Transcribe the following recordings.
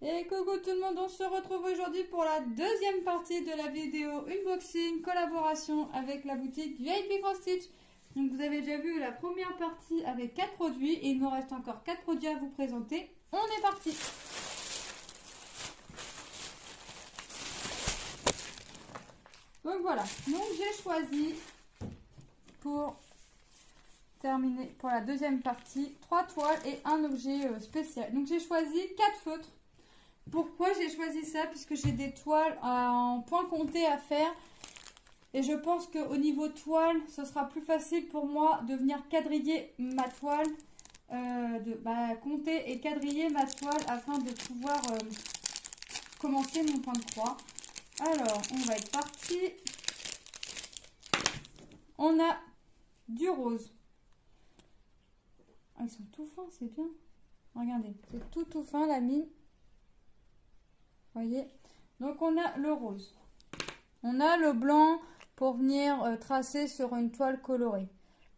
Et coucou tout le monde, on se retrouve aujourd'hui pour la deuxième partie de la vidéo unboxing collaboration avec la boutique VIP Cross Stitch. Donc vous avez déjà vu la première partie avec 4 produits et il nous reste encore 4 produits à vous présenter. On est parti. Donc voilà, donc j'ai choisi pour terminer pour la deuxième partie 3 toiles et un objet spécial. Donc j'ai choisi 4 feutres. Pourquoi j'ai choisi ça? Puisque j'ai des toiles en point compté à faire. Et je pense qu'au niveau toile, ce sera plus facile pour moi de venir quadriller ma toile. Compter et quadriller ma toile afin de pouvoir commencer mon point de croix. Alors, on va être parti. On a du rose. Ah, ils sont tout fins, c'est bien. Regardez, c'est tout fin la mine. Voyez, donc on a le rose, on a le blanc pour venir tracer sur une toile colorée.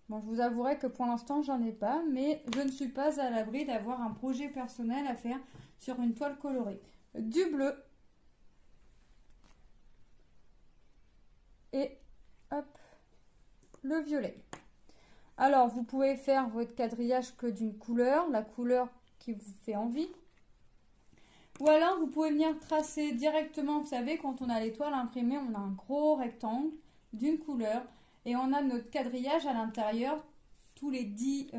Bon, je vous avouerai que pour l'instant j'en ai pas, mais je ne suis pas à l'abri d'avoir un projet personnel à faire sur une toile colorée. Du bleu et hop, le violet. Alors vous pouvez faire votre quadrillage que d'une couleur, la couleur qui vous fait envie. Ou alors, vous pouvez venir tracer directement, vous savez, quand on a les toiles imprimées, on a un gros rectangle d'une couleur et on a notre quadrillage à l'intérieur, tous les 10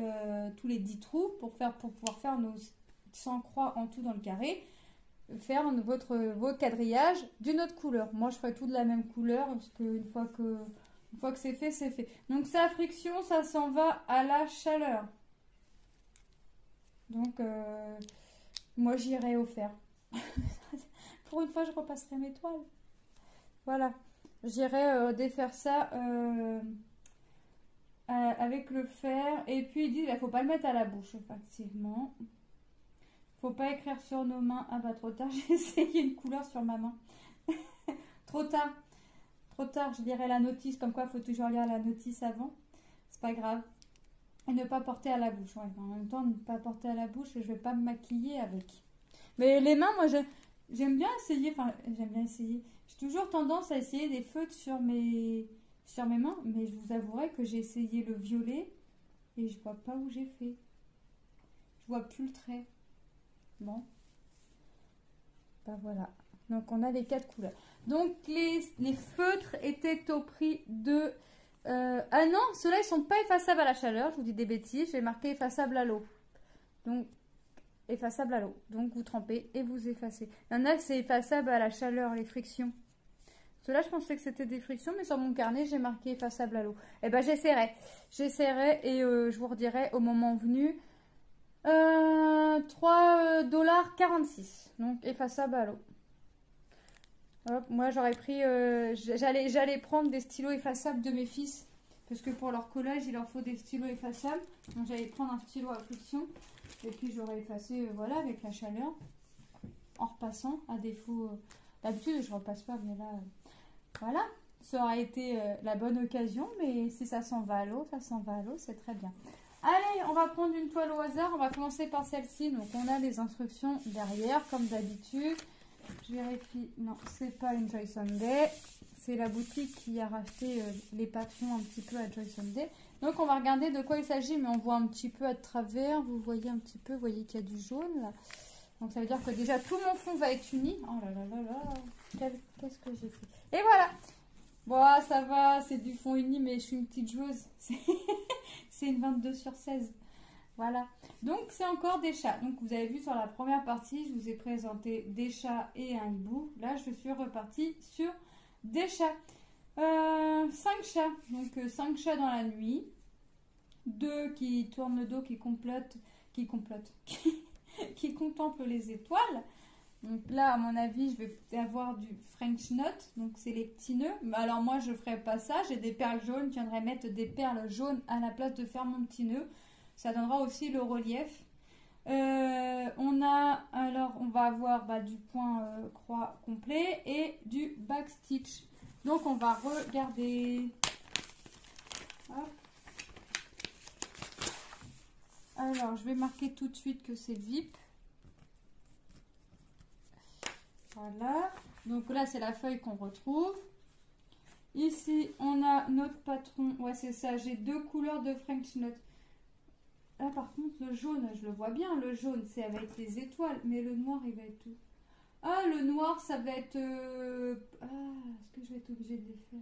trous pour pouvoir faire nos 100 croix en tout dans le carré, faire votre quadrillage d'une autre couleur. Moi, je ferai tout de la même couleur parce qu'une fois que c'est fait, c'est fait. Donc, ça friction, ça s'en va à la chaleur. Donc, moi, j'irai au fer. Pour une fois, je repasserai mes toiles. Voilà. J'irai défaire ça avec le fer. Et puis, il dit, il ne faut pas le mettre à la bouche, effectivement. Faut pas écrire sur nos mains. Ah bah, trop tard, j'ai essayé une couleur sur ma main. Trop tard. Trop tard, je lirai la notice. Comme quoi, il faut toujours lire la notice avant. C'est pas grave. Et ne pas porter à la bouche. Ouais, en même temps, ne pas porter à la bouche, je vais pas me maquiller avec. Mais les mains, moi, j'aime bien essayer. Enfin, j'aime bien essayer. J'ai toujours tendance à essayer des feutres sur mes mains. Mais je vous avouerai que j'ai essayé le violet. Et je vois pas où j'ai fait. Je vois plus le trait. Bon. Ben voilà. Donc, on a les 4 couleurs. Donc, les feutres étaient au prix de... ah non, ceux-là, ils sont pas effaçables à la chaleur. Je vous dis des bêtises. J'ai marqué effaçable à l'eau. Donc, effaçable à l'eau. Donc, vous trempez et vous effacez. Il y en a, c'est effaçable à la chaleur, les frictions. Ceux-là, je pensais que c'était des frictions, mais sur mon carnet, j'ai marqué effaçable à l'eau. Eh ben, j'essaierai. J'essaierai et je vous redirai au moment venu. 3,46 $. Donc, effaçable à l'eau. Hop, moi, j'aurais pris... j'allais prendre des stylos effaçables de mes fils. Parce que pour leur collage, il leur faut des stylos effaçables. Donc, j'allais prendre un stylo à friction. Et puis, j'aurais effacé, voilà, avec la chaleur. En repassant, à défaut... D'habitude, je repasse pas, mais là... voilà, ça aurait été la bonne occasion. Mais si ça s'en va à l'eau, ça s'en va à l'eau, c'est très bien. Allez, on va prendre une toile au hasard. On va commencer par celle-ci. Donc, on a les instructions derrière, comme d'habitude. Je vérifie. Non, c'est pas une Joy Sunday. C'est la boutique qui a racheté les patrons un petit peu à Joy Sunday. Donc, on va regarder de quoi il s'agit. Mais on voit un petit peu à travers. Vous voyez un petit peu. Vous voyez qu'il y a du jaune là. Donc, ça veut dire que déjà, tout mon fond va être uni. Oh là là là là. Qu'est-ce que j'ai fait? Et voilà. Bon, ça va. C'est du fond uni, mais je suis une petite joueuse. C'est une 22/16. Voilà, donc c'est encore des chats. Donc vous avez vu sur la première partie, je vous ai présenté des chats et un hibou. Là, je suis repartie sur des chats. 5 chats, donc 5 chats dans la nuit. 2 qui tournent le dos, qui contemplent les étoiles. Donc là, à mon avis, je vais avoir du French knot, donc c'est les petits nœuds. Mais alors moi, je ne ferai pas ça. J'ai des perles jaunes, je viendrai mettre des perles jaunes à la place de faire mon petit nœud. Ça donnera aussi le relief. On va avoir du point croix complet et du backstitch. Donc on va regarder. Hop. Alors je vais marquer tout de suite que c'est VIP. Voilà. Donc là, c'est la feuille qu'on retrouve. Ici, on a notre patron. Ouais, c'est ça. J'ai 2 couleurs de French Knot. Là, par contre, le jaune, je le vois bien. Le jaune, c'est avec les étoiles. Mais le noir, il va être où? Ah, le noir, ça va être... Ah, est-ce que je vais être obligée de les faire?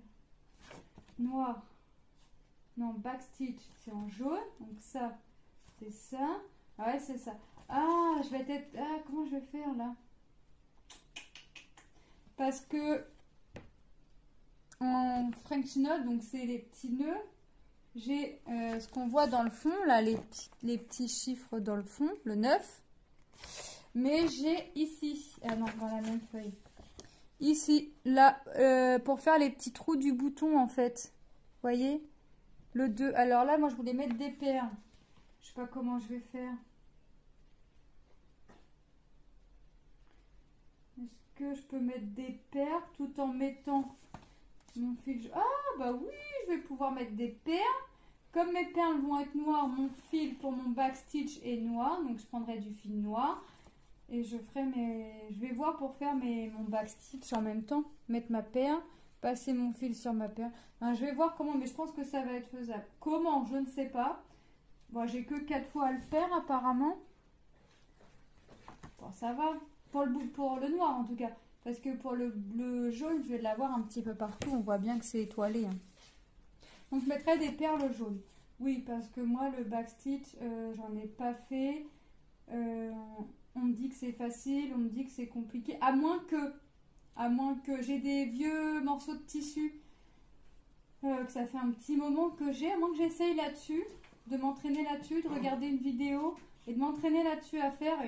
Noir. Non, backstitch, c'est en jaune. Donc ça, c'est ça. Ah ouais, c'est ça. Ah, je vais être... Ah, comment je vais faire, là? Parce que en French Knot, donc c'est les petits nœuds, j'ai ce qu'on voit dans le fond, là, les petits chiffres dans le fond, le 9. Mais j'ai ici, ah non, dans la même feuille, ici, là, pour faire les petits trous du bouton, en fait. Vous voyez? Le 2. Alors là, moi, je voulais mettre des perles. Je sais pas comment je vais faire. Est-ce que je peux mettre des perles tout en mettant mon fil? Ah, bah oui, je vais pouvoir mettre des perles. Comme mes perles vont être noires, mon fil pour mon backstitch est noir. Donc, je prendrai du fil noir. Et je ferai je vais voir pour faire mon backstitch en même temps. Mettre ma perle, passer mon fil sur ma perle. Enfin, je vais voir comment, mais je pense que ça va être faisable. Comment, je ne sais pas. Bon, j'ai que 4 fois à le faire apparemment. Bon, ça va. Pour le noir en tout cas. Parce que pour le bleu jaune, je vais l'avoir un petit peu partout. On voit bien que c'est étoilé. Hein. Donc je mettrai des perles jaunes. Oui, parce que moi, le backstitch, j'en ai pas fait. On me dit que c'est facile, on me dit que c'est compliqué. À moins que j'ai des vieux morceaux de tissu. Que ça fait un petit moment que j'ai. À moins que j'essaye là-dessus. De m'entraîner là-dessus, de regarder une vidéo. Et de m'entraîner là-dessus à faire.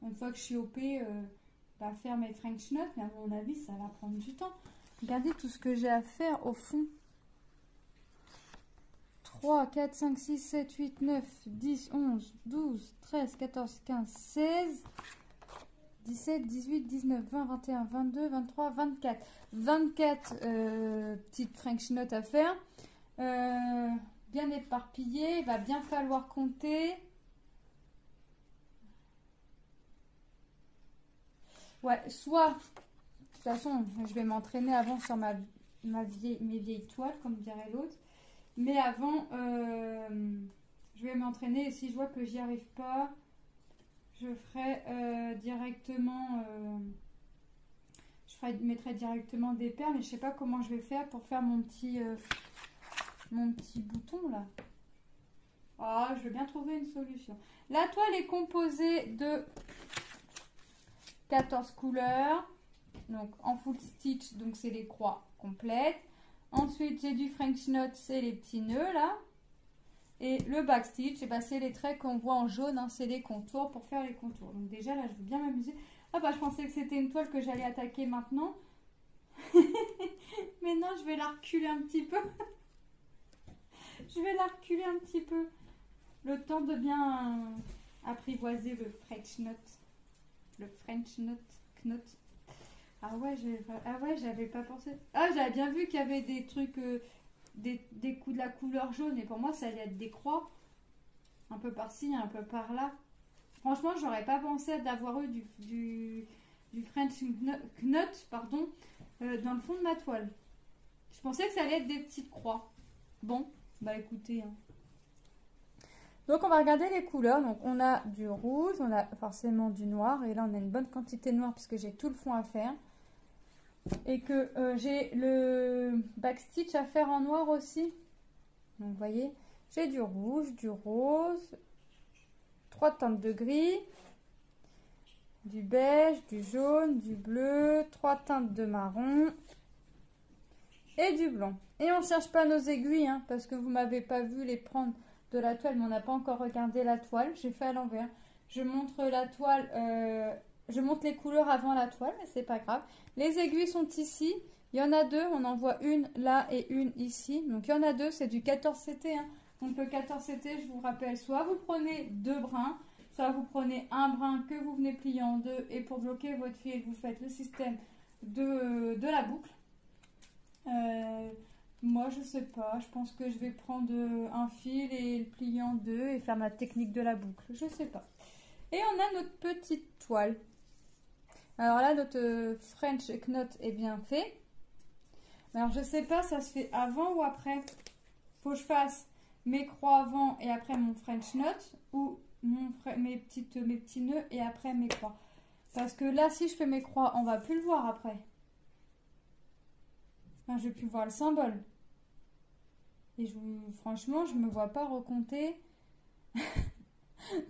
Une fois que je suis OP, à faire mes French Knot. Mais à mon avis, ça va prendre du temps. Regardez tout ce que j'ai à faire au fond. 3, 4, 5, 6, 7, 8, 9, 10, 11, 12, 13, 14, 15, 16, 17, 18, 19, 20, 21, 22, 23, 24. 24 petites French Knot à faire. Bien éparpillé. Il va bien falloir compter. Ouais, soit, de toute façon, je vais m'entraîner avant sur mes vieilles toiles, comme dirait l'autre. Mais avant, je vais m'entraîner et si je vois que j'y arrive pas, je ferai directement, mettrai directement des perles. Mais je sais pas comment je vais faire pour faire mon petit bouton là. Ah, je vais bien trouver une solution. La toile est composée de 14 couleurs. Donc en full stitch, donc c'est les croix complètes. Ensuite, j'ai du French Knot, c'est les petits nœuds là. Et le backstitch, ben, c'est les traits qu'on voit en jaune, hein, c'est les contours pour faire les contours. Donc déjà là, je veux bien m'amuser. Ah bah je pensais que c'était une toile que j'allais attaquer maintenant. Mais non, je vais la reculer un petit peu. Je vais la reculer un petit peu. Le temps de bien apprivoiser le French Knot. Le French Knot. Ah ouais, j'avais pas pensé. Ah, j'avais bien vu qu'il y avait des trucs, des coups de la couleur jaune. Et pour moi, ça allait être des croix. Un peu par-ci, un peu par-là. Franchement, j'aurais pas pensé d'avoir eu du French Knot, pardon, dans le fond de ma toile. Je pensais que ça allait être des petites croix. Bon, bah écoutez. Hein. Donc on va regarder les couleurs. Donc on a du rouge, on a forcément du noir. Et là, on a une bonne quantité de noir puisque j'ai tout le fond à faire. Et que j'ai le backstitch à faire en noir aussi. Donc vous voyez, j'ai du rouge, du rose, 3 teintes de gris, du beige, du jaune, du bleu, 3 teintes de marron et du blanc. Et on ne cherche pas nos aiguilles hein, parce que vous m'avez pas vu les prendre de la toile, mais on n'a pas encore regardé la toile. J'ai fait à l'envers. Je montre la toile, je montre les couleurs avant la toile, mais c'est pas grave. Les aiguilles sont ici. Il y en a 2, on en voit une là et une ici. Donc il y en a 2, c'est du 14CT. Hein. Donc le 14CT, je vous rappelle, soit vous prenez 2 brins, soit vous prenez un brin que vous venez plier en 2 et pour bloquer votre fil, vous faites le système de la boucle. Moi, je sais pas. Je pense que je vais prendre un fil et le plier en 2 et faire ma technique de la boucle. Je sais pas. Et on a notre petite toile. Alors là, notre French knot est bien fait. Alors, je sais pas, ça se fait avant ou après? Faut que je fasse mes croix avant et après mon French knot ou mes petits nœuds et après mes croix. Parce que là, si je fais mes croix, on va plus le voir après. Enfin, je vais plus voir le symbole. Et franchement, je me vois pas recompter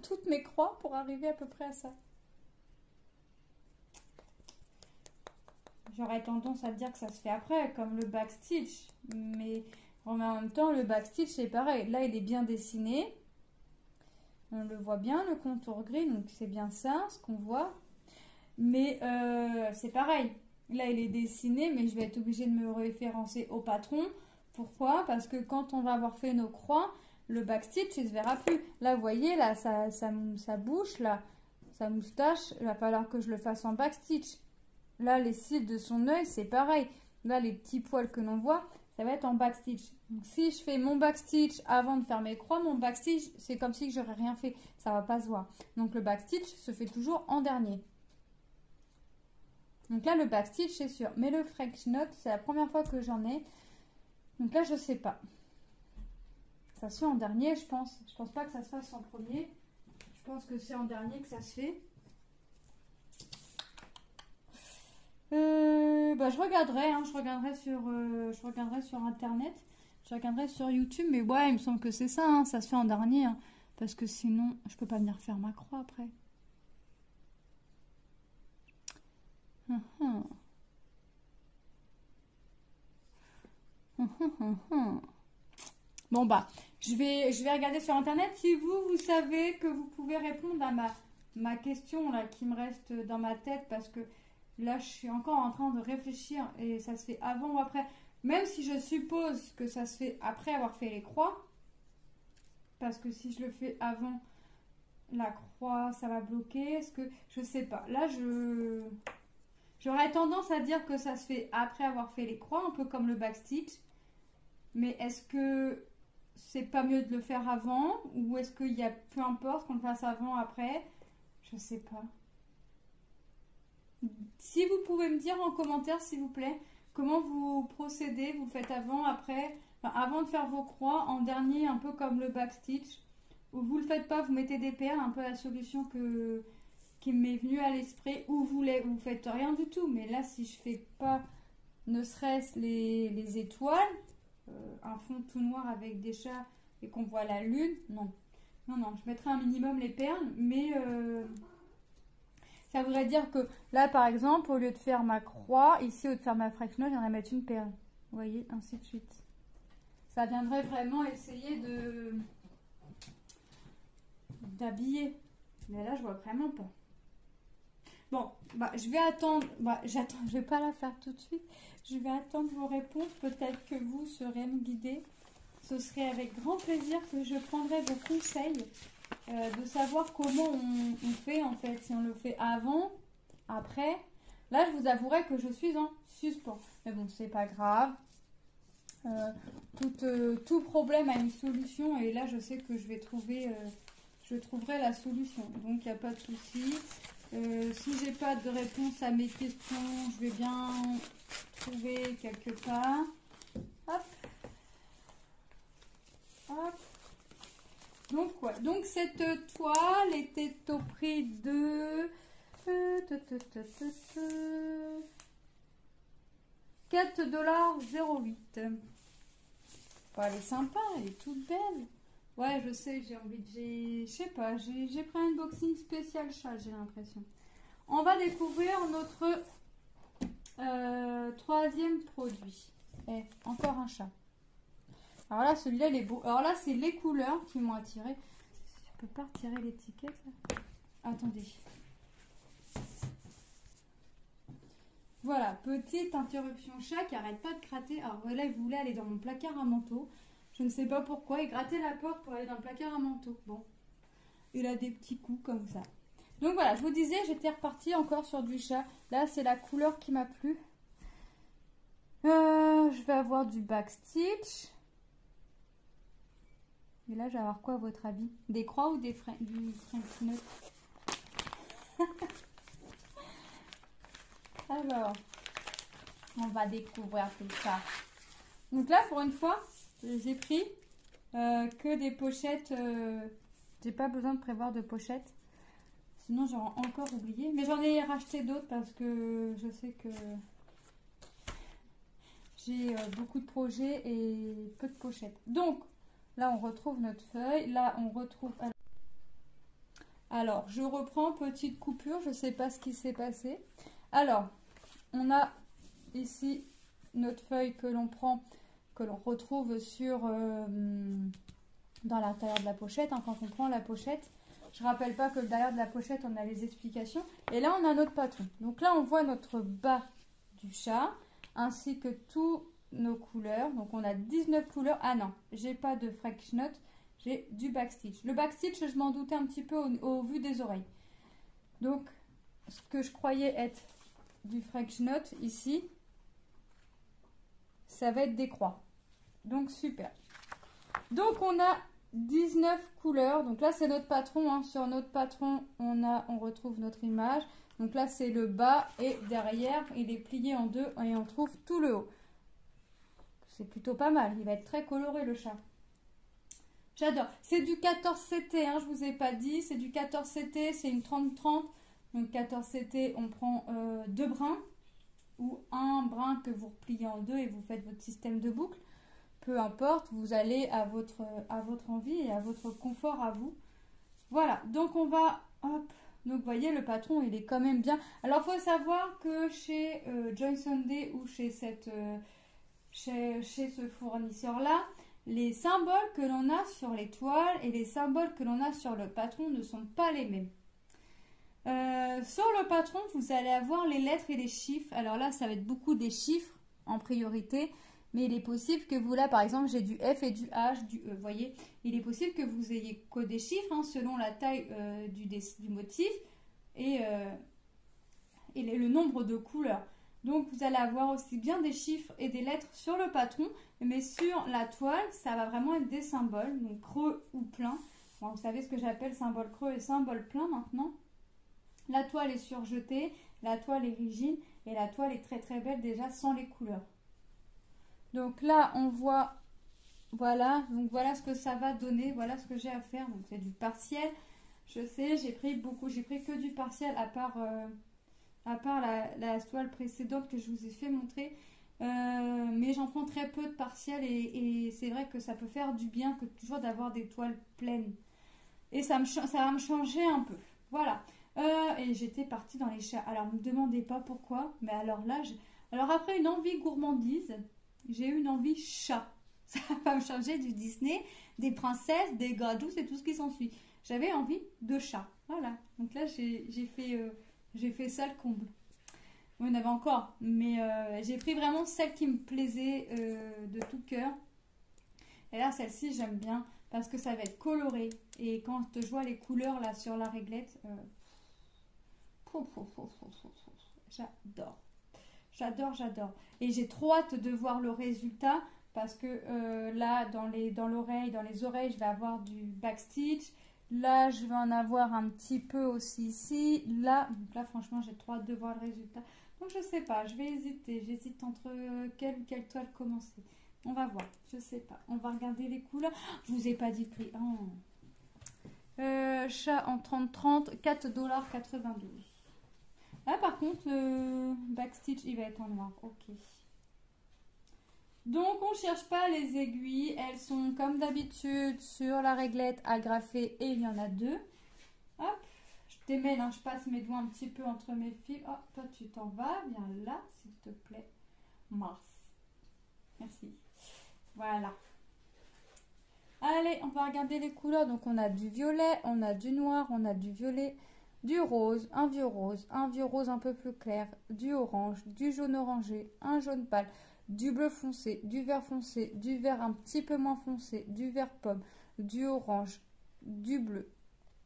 toutes mes croix pour arriver à peu près à ça. J'aurais tendance à dire que ça se fait après, comme le backstitch. Mais en même temps, le backstitch, c'est pareil. Là, il est bien dessiné. On le voit bien, le contour gris. Donc, c'est bien ça, ce qu'on voit. Mais c'est pareil. Là, il est dessiné, mais je vais être obligée de me référencer au patron. Pourquoi? Parce que quand on va avoir fait nos croix, le backstitch, il ne se verra plus. Là, vous voyez, là, sa bouche, là, sa moustache, il va falloir que je le fasse en backstitch. Là, les cils de son œil, c'est pareil. Là, les petits poils que l'on voit, ça va être en backstitch. Donc, si je fais mon backstitch avant de faire mes croix, mon backstitch, c'est comme si j'aurais rien fait. Ça va pas se voir. Donc, le backstitch se fait toujours en dernier. Donc là, le backstitch, c'est sûr. Mais le French knot, c'est la première fois que j'en ai. Donc là, je sais pas. Ça se fait en dernier, je pense. Je pense pas que ça se fasse en premier. Je pense que c'est en dernier que ça se fait. Je regarderai, hein, je regarderai sur internet, je regarderai sur YouTube, mais ouais, il me semble que c'est ça, hein, ça se fait en dernier, hein, parce que sinon, je peux pas venir faire ma croix après. Bon bah, je vais regarder sur internet. Si vous savez que vous pouvez répondre à ma question là qui me reste dans ma tête, parce que là, je suis encore en train de réfléchir et ça se fait avant ou après. Même si je suppose que ça se fait après avoir fait les croix. Parce que si je le fais avant la croix, ça va bloquer. Est-ce que... Je sais pas. Là, j'aurais tendance à dire que ça se fait après avoir fait les croix, un peu comme le backstitch. Mais est-ce que c'est pas mieux de le faire avant? Ou est-ce qu'il y a... Peu importe qu'on le fasse avant, après? Je sais pas. Si vous pouvez me dire en commentaire, s'il vous plaît, comment vous procédez, vous faites avant, après, enfin, avant de faire vos croix, en dernier, un peu comme le backstitch, ou vous le faites pas, vous mettez des perles, un peu la solution qui m'est venue à l'esprit, ou vous faites rien du tout, mais là, si je fais pas, ne serait-ce les étoiles, un fond tout noir avec des chats et qu'on voit la lune, non, je mettrai un minimum les perles, mais... ça voudrait dire que là, par exemple, au lieu de faire ma croix, ici, au lieu de faire ma French knot, j'aimerais mettre une perle. Vous voyez, ainsi de suite. Ça viendrait vraiment essayer d'habiller. Mais là, je vois vraiment pas. Bon, bah, je vais attendre. Bah, je vais pas la faire tout de suite. Je vais attendre vos réponses. Peut-être que vous saurez me guider. Ce serait avec grand plaisir que je prendrai vos conseils. De savoir comment on fait en fait, si on le fait avant, après. Là, je vous avouerai que je suis en suspens. Mais bon, c'est pas grave. Tout problème a une solution et là, je sais que je trouverai la solution. Donc, il n'y a pas de souci. Si j'ai pas de réponse à mes questions, je vais bien trouver quelque part. Hop. Hop. Donc, ouais. Donc, cette toile était au prix de 4,08 $. Bon, elle est sympa, elle est toute belle. Ouais, je sais, je sais pas, j'ai pris un unboxing spécial chat, j'ai l'impression. On va découvrir notre troisième produit. Encore un chat. Alors là, celui-là, il est beau. Alors là, c'est les couleurs qui m'ont attiré. Je peux pas retirer l'étiquette. Attendez. Voilà, petite interruption chat qui arrête pas de gratter. Alors là, il voulait aller dans mon placard à manteau. Je ne sais pas pourquoi. Il grattait la porte pour aller dans le placard à manteau. Bon, il a des petits coups comme ça. Donc voilà, je vous disais, j'étais repartie encore sur du chat. Là, c'est la couleur qui m'a plu. Je vais avoir du backstitch. Et là, je vais avoir quoi à votre avis? Des croix ou du French knot? Alors, on va découvrir tout ça. Donc là, pour une fois, j'ai pris que des pochettes. J'ai pas besoin de prévoir de pochettes. Sinon, j'aurais encore oublié. Mais j'en ai racheté d'autres parce que je sais que j'ai beaucoup de projets et peu de pochettes. Donc, là, on retrouve notre feuille. Là, on retrouve... Alors, je reprends, petite coupure. Je ne sais pas ce qui s'est passé. Alors, on a ici notre feuille que l'on prend, que l'on retrouve sur... dans l'intérieur de la pochette, hein, quand on prend la pochette. Je rappelle pas que derrière de la pochette, on a les explications. Et là, on a notre patron. Donc là, on voit notre bas du chat, ainsi que tous nos couleurs. Donc on a 19 couleurs. Ah non, j'ai pas de French Knot, j'ai du backstitch. Le backstitch, je m'en doutais un petit peu au vu des oreilles. Donc, ce que je croyais être du French Knot, ici, ça va être des croix. Donc super. Donc on a 19 couleurs. Donc là c'est notre patron, hein. Sur notre patron on retrouve notre image. Donc là c'est le bas et derrière il est plié en deux et on trouve tout le haut. C'est plutôt pas mal. Il va être très coloré le chat. J'adore. C'est du 14 CT, hein, je vous ai pas dit. C'est du 14 CT, c'est une 30-30. Donc 14 CT, on prend deux brins ou un brin que vous repliez en deux et vous faites votre système de boucle. Peu importe, vous allez à votre envie et à votre confort à vous. Voilà, donc on va, hop, donc vous voyez le patron il est quand même bien. Alors il faut savoir que chez Joy Sunday ou chez ce fournisseur là, les symboles que l'on a sur les toiles et les symboles que l'on a sur le patron ne sont pas les mêmes. Sur le patron, vous allez avoir les lettres et les chiffres. Alors là, ça va être beaucoup des chiffres en priorité. Mais il est possible que vous, là, par exemple, j'ai du F et du H, du E, vous voyez. Il est possible que vous ayez que des chiffres, hein, selon la taille du motif et le nombre de couleurs. Donc, vous allez avoir aussi bien des chiffres et des lettres sur le patron, mais sur la toile, ça va vraiment être des symboles, donc creux ou plein. Bon, vous savez ce que j'appelle symbole creux et symbole plein maintenant. La toile est surjetée, la toile est rigide et la toile est très très belle déjà sans les couleurs. Donc là, on voit, voilà, donc voilà ce que ça va donner, voilà ce que j'ai à faire. Donc c'est du partiel. Je sais, j'ai pris que du partiel à part la toile précédente que je vous ai fait montrer. Mais j'en prends très peu de partiel et c'est vrai que ça peut faire du bien que toujours d'avoir des toiles pleines. Et ça va me changer un peu. Voilà. Et j'étais partie dans les chats. Alors, ne me demandez pas pourquoi, mais alors là, alors après une envie gourmandise, j'ai eu une envie chat. Ça va me changer du Disney, des princesses, des gadous et tout ce qui s'ensuit. J'avais envie de chat. Voilà. Donc là, j'ai fait ça le comble. Il y en avait encore, mais j'ai pris vraiment celle qui me plaisait de tout cœur. Et là, celle-ci, j'aime bien parce que ça va être coloré. Et quand je vois les couleurs là sur la réglette, j'adore. J'adore, j'adore. Et j'ai trop hâte de voir le résultat parce que là, dans les oreilles, je vais avoir du backstitch. Là, je vais en avoir un petit peu aussi ici. Là, donc là franchement, j'ai trop hâte de voir le résultat. Donc, je sais pas, je vais hésiter. J'hésite entre quelle ou quelle toile commencer. On va voir, je sais pas. On va regarder les couleurs. Je vous ai pas dit le prix. Oh. Chat en 30-30, 4,92 $. Là, par contre, le backstitch, il va être en noir. Ok. Donc, on ne cherche pas les aiguilles. Elles sont, comme d'habitude, sur la réglette agrafée. Et il y en a deux. Hop. Je démêle, hein, je passe mes doigts un petit peu entre mes fils. Oh, toi, tu t'en vas. Viens là, s'il te plaît. Mars. Merci. Voilà. Allez, on va regarder les couleurs. Donc, on a du violet, on a du noir, on a du violet, du rose, un vieux rose un peu plus clair, du orange, du jaune orangé, un jaune pâle, du bleu foncé, du vert un petit peu moins foncé, du vert pomme, du orange, du bleu,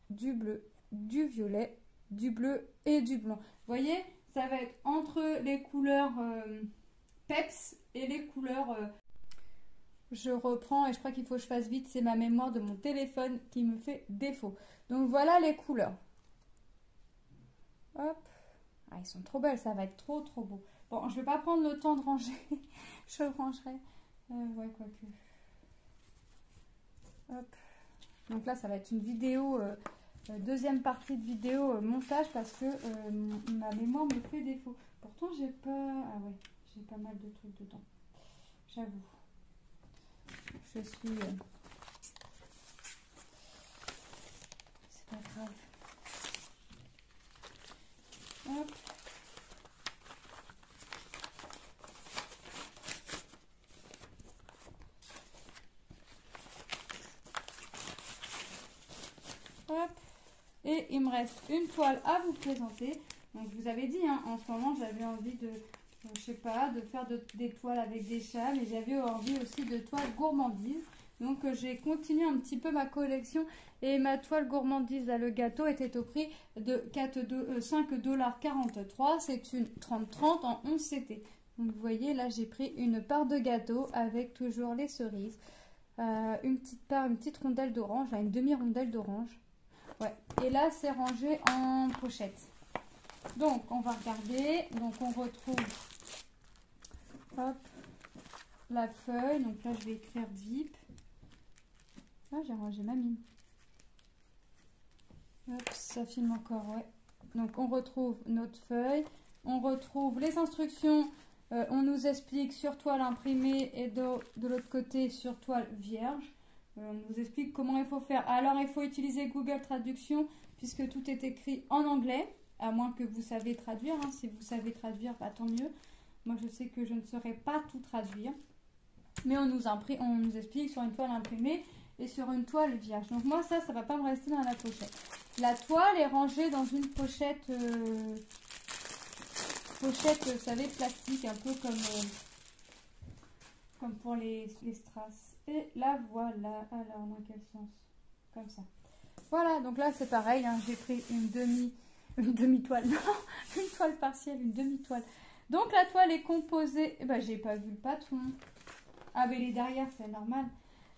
du violet, du bleu et du blanc. Vous voyez, ça va être entre les couleurs peps et les couleurs... Je reprends et je crois qu'il faut que je fasse vite. C'est ma mémoire de mon téléphone qui me fait défaut. Donc voilà les couleurs. Hop. Ah, ils sont trop belles, ça va être trop trop beau. Bon, je vais pas prendre le temps de ranger. Je rangerai. Ouais, quoique. Hop. Donc là, ça va être une vidéo, deuxième partie de vidéo montage parce que ma mémoire me fait défaut. Pourtant, j'ai pas... Ah ouais, j'ai pas mal de trucs dedans. J'avoue. Je suis... C'est pas grave. Hop. Hop. Et il me reste une toile à vous présenter. Donc je vous avais dit, hein, en ce moment j'avais envie de, je sais pas, de faire des toiles avec des chats, mais j'avais envie aussi de toiles gourmandises. Donc j'ai continué un petit peu ma collection et ma toile gourmandise, là, le gâteau était au prix de 5,43 $. C'est une 30-30 en 11 CT. Donc vous voyez, là j'ai pris une part de gâteau avec toujours les cerises. Une petite rondelle d'orange, là, une demi-rondelle d'orange. Ouais. Et là, c'est rangé en pochette. Donc, on va regarder. Donc, on retrouve hop, la feuille. Donc là, je vais écrire VIP. Ah, j'ai rangé ma mine. Hop, ça filme encore, ouais. Donc, on retrouve notre feuille. On retrouve les instructions. On nous explique sur toile imprimée et de l'autre côté sur toile vierge. On nous explique comment il faut faire. Alors, il faut utiliser Google Traduction puisque tout est écrit en anglais, à moins que vous savez traduire. Hein. Si vous savez traduire, bah, tant mieux. Moi, je sais que je ne saurais pas tout traduire. Mais on nous explique sur une toile imprimée et sur une toile vierge. Donc, moi, ça ne va pas me rester dans la pochette. La toile est rangée dans une pochette, vous savez, plastique, un peu comme pour les strass. Et la voilà. Alors, dans quel sens? Comme ça. Voilà, donc là, c'est pareil. Hein, j'ai pris une demi-toile. Non, une toile partielle, une demi-toile. Donc, la toile est composée... Eh ben, j'ai pas vu le patron. Ah, mais il est derrière, c'est normal.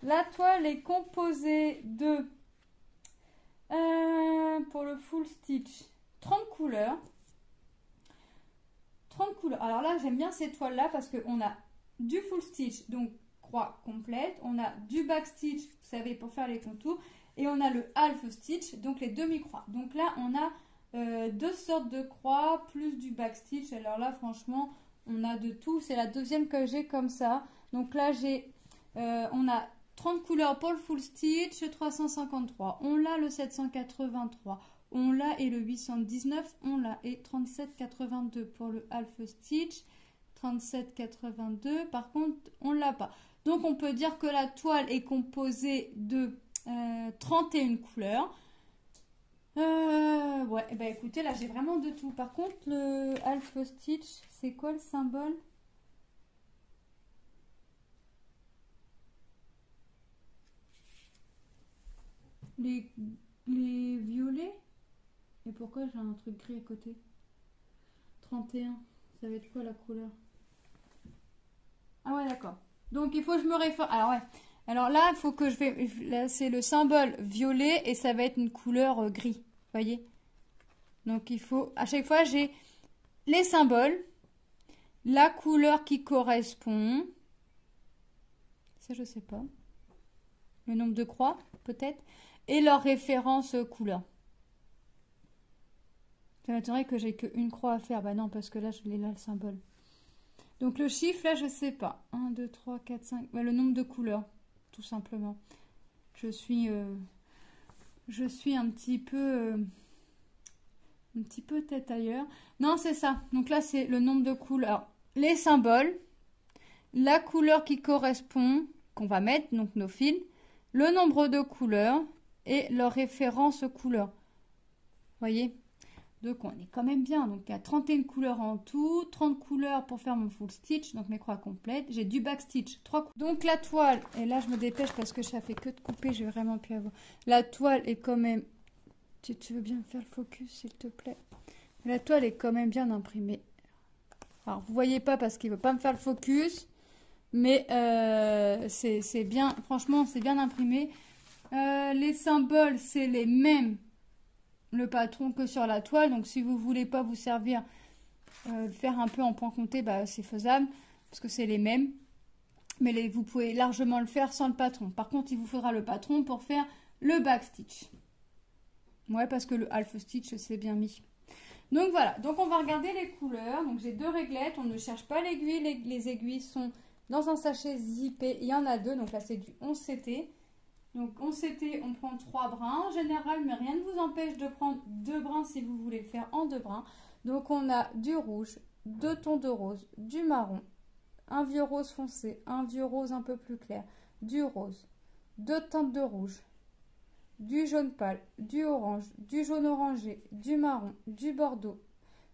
La toile est composée de... pour le full stitch, 30 couleurs. 30 couleurs. Alors là, j'aime bien ces toiles-là parce qu'on a du full stitch, donc croix complète. On a du back stitch, vous savez, pour faire les contours. Et on a le half stitch, donc les demi-croix. Donc là, on a deux sortes de croix, plus du back stitch. Alors là, franchement, on a de tout. C'est la deuxième que j'ai comme ça. Donc là, on a 30 couleurs pour le full stitch, 353. On l'a le 783. On l'a et le 819. On l'a et 37,82 pour le half stitch. 37,82. Par contre, on l'a pas. Donc, on peut dire que la toile est composée de 31 couleurs. Ouais, bah écoutez, là, j'ai vraiment de tout. Par contre, le half stitch, c'est quoi le symbole? Les violets? Et pourquoi j'ai un truc gris à côté? 31. Ça va être quoi la couleur? Ah ouais, d'accord. Donc, il faut que je me réfère. Alors, ouais. Alors là, il faut que je vais... Là, c'est le symbole violet et ça va être une couleur gris. Voyez? Donc, il faut... À chaque fois, j'ai les symboles, la couleur qui correspond. Ça, je sais pas. Le nombre de croix, peut-être. Et leur référence couleur. Ça m'étonnerait que j'ai qu'une croix à faire. Bah non, parce que là, je l'ai là, le symbole. Donc, le chiffre, là, je sais pas. 1, 2, 3, 4, 5... Bah, le nombre de couleurs, tout simplement. Je suis un petit peu tête ailleurs. Non, c'est ça. Donc là, c'est le nombre de couleurs. Les symboles, la couleur qui correspond, qu'on va mettre, donc nos fils, le nombre de couleurs et leur référence couleur. Vous voyez? Donc on est quand même bien. Donc il y a 31 couleurs en tout, 30 couleurs pour faire mon full stitch, donc mes croix complètes. J'ai du back stitch, 3 couleurs. Donc la toile, et là je me dépêche parce que ça fait que de couper, j'ai vraiment pu avoir. La toile est quand même... Tu veux bien me faire le focus s'il te plaît? La toile est quand même bien imprimée. Alors vous voyez pas parce qu'il veut pas me faire le focus, mais c'est bien, franchement c'est bien imprimé. Les symboles c'est les mêmes, le patron, que sur la toile. Donc si vous voulez pas vous servir Le faire un peu en point compté, bah, c'est faisable parce que c'est les mêmes. Mais vous pouvez largement le faire sans le patron. Par contre, il vous faudra le patron pour faire le backstitch. Ouais, parce que le half stitch, c'est bien mis. Donc voilà, donc on va regarder les couleurs. Donc j'ai 2 réglettes, on ne cherche pas l'aiguille. Les aiguilles sont dans un sachet zippé. Il y en a 2, donc là c'est du 11 CT. Donc 11 CT, on prend 3 brins en général, mais rien ne vous empêche de prendre 2 brins si vous voulez le faire en 2 brins. Donc on a du rouge, 2 tons de rose, du marron, un vieux rose foncé, un vieux rose un peu plus clair, du rose, 2 teintes de rouge, du jaune pâle, du orange, du jaune orangé, du marron, du bordeaux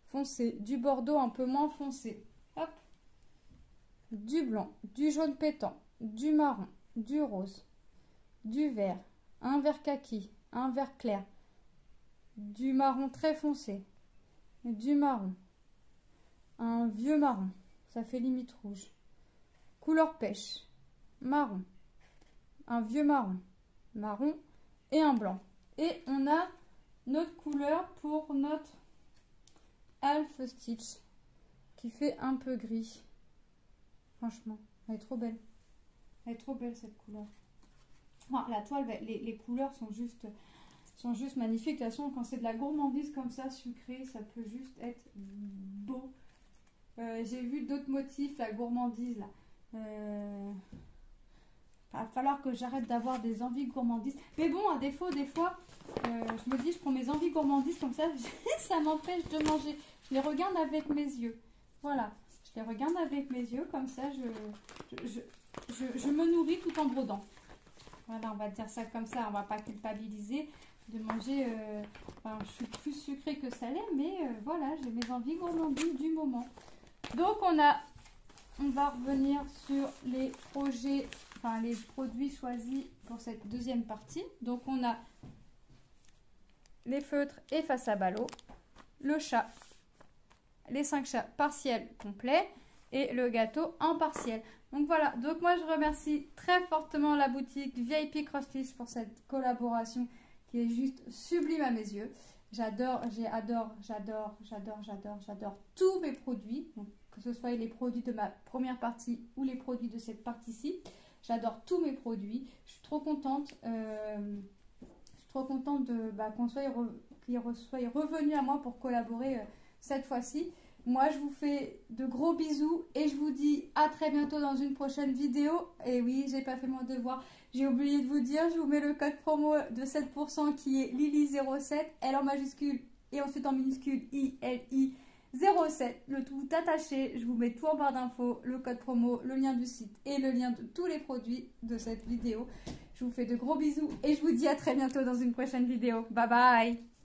foncé, du bordeaux un peu moins foncé, hop, du blanc, du jaune pétant, du marron, du rose, du vert, un vert kaki, un vert clair, du marron très foncé, du marron, un vieux marron, ça fait limite rouge, couleur pêche, marron, un vieux marron, marron et un blanc. Et on a notre couleur pour notre half stitch qui fait un peu gris. Franchement, elle est trop belle. Elle est trop belle cette couleur. Enfin, la toile, les couleurs sont juste magnifiques. De toute façon, quand c'est de la gourmandise comme ça, sucrée, ça peut juste être beau. J'ai vu d'autres motifs, la gourmandise là. Va falloir que j'arrête d'avoir des envies gourmandises. Mais bon, à défaut, des fois, je me dis, je prends mes envies gourmandises comme ça, ça m'empêche de manger. Je les regarde avec mes yeux. Voilà, je les regarde avec mes yeux, comme ça, je me nourris tout en brodant. Voilà, on va dire ça comme ça, on va pas culpabiliser de manger. Enfin, je suis plus sucrée que salée, mais voilà, j'ai mes envies gourmandises du moment. Donc, on va revenir sur les projets, enfin les produits choisis pour cette deuxième partie. Donc, on a les feutres efface à ballots, le chat, les 5 chats partiels complets et le gâteau en partiel. Donc voilà, donc moi je remercie très fortement la boutique VIP Crossstitch pour cette collaboration qui est juste sublime à mes yeux. J'adore tous mes produits, donc que ce soit les produits de ma première partie ou les produits de cette partie-ci. J'adore tous mes produits. Je suis trop contente. Qu'on soit revenu à moi pour collaborer cette fois-ci. Moi, je vous fais de gros bisous et je vous dis à très bientôt dans une prochaine vidéo. Et oui, j'ai pas fait mon devoir. J'ai oublié de vous dire, je vous mets le code promo de 7% qui est Lily07, L en majuscule et ensuite en minuscule ILI 07. Le tout attaché, je vous mets tout en barre d'infos, le code promo, le lien du site et le lien de tous les produits de cette vidéo. Je vous fais de gros bisous et je vous dis à très bientôt dans une prochaine vidéo. Bye bye!